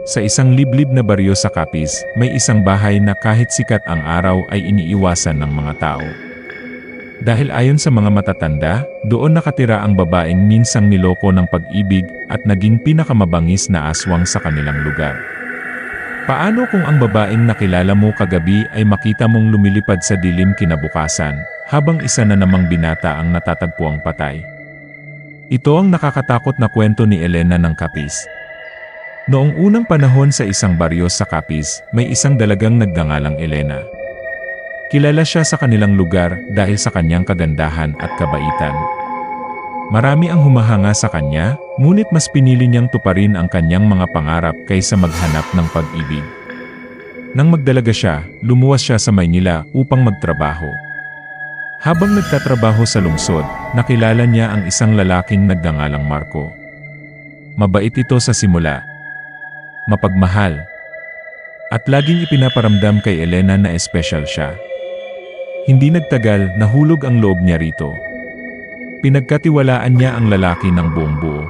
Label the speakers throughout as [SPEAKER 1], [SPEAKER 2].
[SPEAKER 1] Sa isang liblib na baryo sa Capiz, may isang bahay na kahit sikat ang araw ay iniiwasan ng mga tao. Dahil ayon sa mga matatanda, doon nakatira ang babaeng minsang niloko ng pag-ibig at naging pinakamabangis na aswang sa kanilang lugar. Paano kung ang babaeng nakilala mo kagabi ay makita mong lumilipad sa dilim kinabukasan, habang isa na namang binata ang natatagpuang patay? Ito ang nakakatakot na kwento ni Elena ng Capiz. Noong unang panahon sa isang baryo sa Capiz, may isang dalagang nagngangalang Elena. Kilala siya sa kanilang lugar dahil sa kanyang kagandahan at kabaitan. Marami ang humahanga sa kanya, ngunit mas pinili niyang tuparin ang kanyang mga pangarap kaysa maghanap ng pag-ibig. Nang magdalaga siya, lumuwas siya sa Maynila upang magtrabaho. Habang nagtatrabaho sa lungsod, nakilala niya ang isang lalaking nagngangalang Marco. Mabait ito sa simula, mapagmahal, at laging ipinaparamdam kay Elena na espesyal siya. Hindi nagtagal, nahulog ang loob niya rito. Pinagkatiwalaan niya ang lalaki ng buong buo.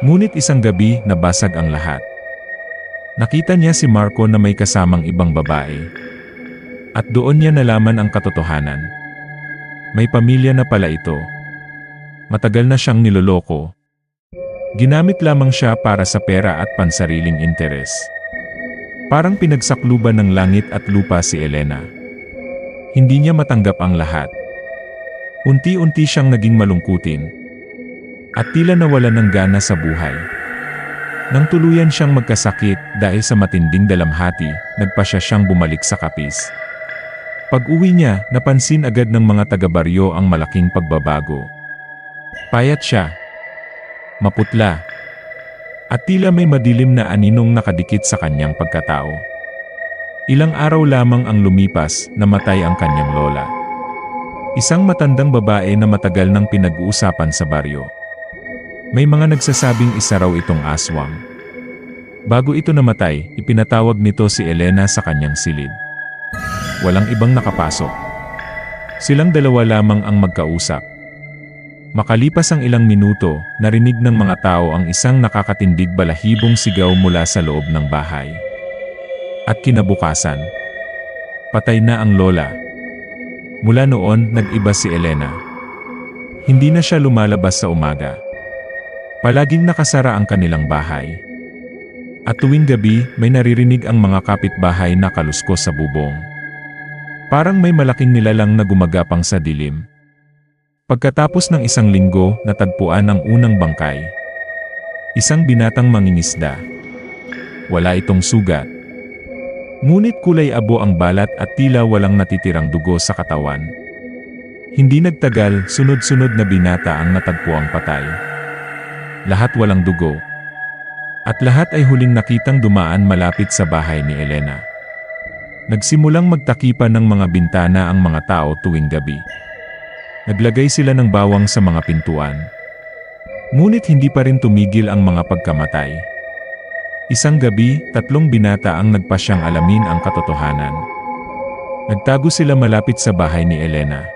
[SPEAKER 1] Ngunit isang gabi, nabasag ang lahat. Nakita niya si Marco na may kasamang ibang babae. At doon niya nalaman ang katotohanan. May pamilya na pala ito. Matagal na siyang niloloko. Ginamit lamang siya para sa pera at pansariling interes. Parang pinagsakluban ng langit at lupa si Elena. Hindi niya matanggap ang lahat. Unti-unti siyang naging malungkutin. At tila nawalan ng gana sa buhay. Nang tuluyan siyang magkasakit dahil sa matinding dalamhati, nagpasya siyang bumalik sa Capiz. Pag-uwi niya, napansin agad ng mga taga-baryo ang malaking pagbabago. Payat siya. Maputla. At tila may madilim na aninong nakadikit sa kanyang pagkatao. Ilang araw lamang ang lumipas, namatay ang kanyang lola. Isang matandang babae na matagal nang pinag-uusapan sa baryo. May mga nagsasabing isa raw itong aswang. Bago ito namatay, ipinatawag nito si Elena sa kanyang silid. Walang ibang nakapasok. Silang dalawa lamang ang magkausap. Makalipas ang ilang minuto, narinig ng mga tao ang isang nakakatindig balahibong sigaw mula sa loob ng bahay. At kinabukasan, patay na ang lola. Mula noon, nag-iba si Elena. Hindi na siya lumalabas sa umaga. Palaging nakasara ang kanilang bahay. At tuwing gabi, may naririnig ang mga kapitbahay na kaluskos sa bubong. Parang may malaking nilalang na gumagapang sa dilim. Pagkatapos ng isang linggo, natagpuan ang unang bangkay. Isang binatang mangingisda. Wala itong sugat. Ngunit kulay abo ang balat at tila walang natitirang dugo sa katawan. Hindi nagtagal, sunod-sunod na binata ang natagpuang patay. Lahat walang dugo. At lahat ay huling nakitang dumaan malapit sa bahay ni Elena. Nagsimulang magtakipan ng mga bintana ang mga tao tuwing gabi. Naglagay sila ng bawang sa mga pintuan. Ngunit hindi pa rin tumigil ang mga pagkamatay. Isang gabi, 3 binata ang nagpasyang alamin ang katotohanan. Nagtago sila malapit sa bahay ni Elena.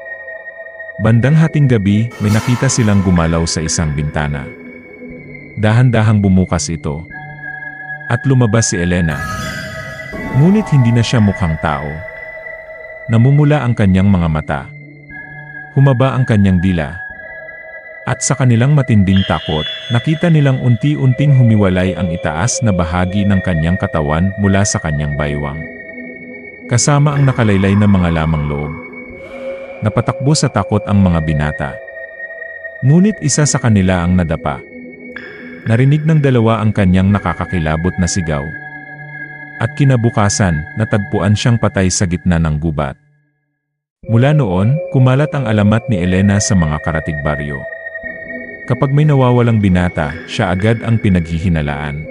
[SPEAKER 1] Bandang hating gabi, may nakita silang gumalaw sa isang bintana. Dahan-dahang bumukas ito. At lumabas si Elena. Ngunit hindi na siya mukhang tao. Namumula ang kanyang mga mata. Humaba ang kanyang dila. At sa kanilang matinding takot, nakita nilang unti-unting humiwalay ang itaas na bahagi ng kanyang katawan mula sa kanyang baywang. Kasama ang nakalaylay na mga lamang loob. Napatakbo sa takot ang mga binata. Ngunit isa sa kanila ang nadapa. Narinig ng dalawa ang kanyang nakakakilabot na sigaw. At kinabukasan, natagpuan siyang patay sa gitna ng gubat. Mula noon, kumalat ang alamat ni Elena sa mga karatig baryo. Kapag may nawawalang binata, siya agad ang pinaghihinalaan.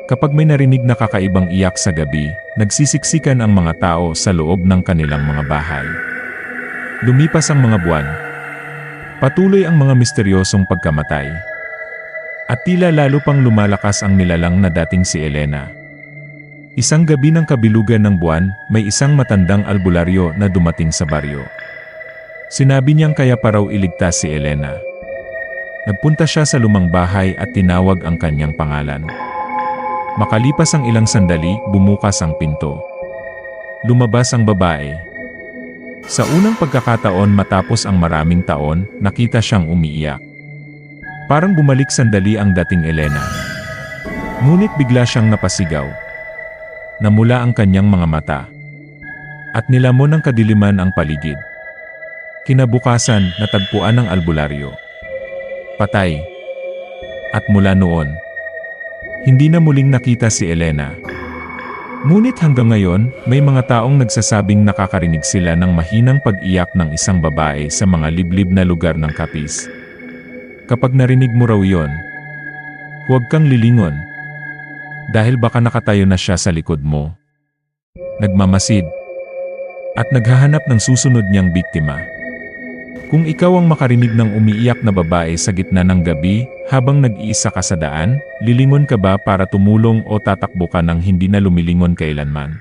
[SPEAKER 1] Kapag may narinig na kakaibang iyak sa gabi, nagsisiksikan ang mga tao sa loob ng kanilang mga bahay. Lumipas ang mga buwan. Patuloy ang mga misteryosong pagkamatay. At tila lalo pang lumalakas ang nilalang na dating si Elena. Isang gabi ng kabilugan ng buwan, may isang matandang albularyo na dumating sa baryo. Sinabi niyang kaya pa raw iligtas si Elena. Nagpunta siya sa lumang bahay at tinawag ang kanyang pangalan. Makalipas ang ilang sandali, bumukas ang pinto. Lumabas ang babae. Sa unang pagkakataon matapos ang maraming taon, nakita siyang umiiyak. Parang bumalik sandali ang dating Elena. Ngunit bigla siyang napasigaw. Namula ang kanyang mga mata. At nilamon ng kadiliman ang paligid. Kinabukasan, natagpuan ang albularyo. Patay. At mula noon, hindi na muling nakita si Elena. Ngunit hanggang ngayon, may mga taong nagsasabing nakakarinig sila ng mahinang pag-iyak ng isang babae sa mga liblib na lugar ng Capiz. Kapag narinig mo raw yon, huwag kang lilingon. Dahil baka nakatayo na siya sa likod mo. Nagmamasid. At naghahanap ng susunod niyang biktima. Kung ikaw ang makarinig ng umiiyak na babae sa gitna ng gabi, habang nag-iisa ka sa daan, lilingon ka ba para tumulong o tatakbo ka ng hindi na lumilingon kailanman?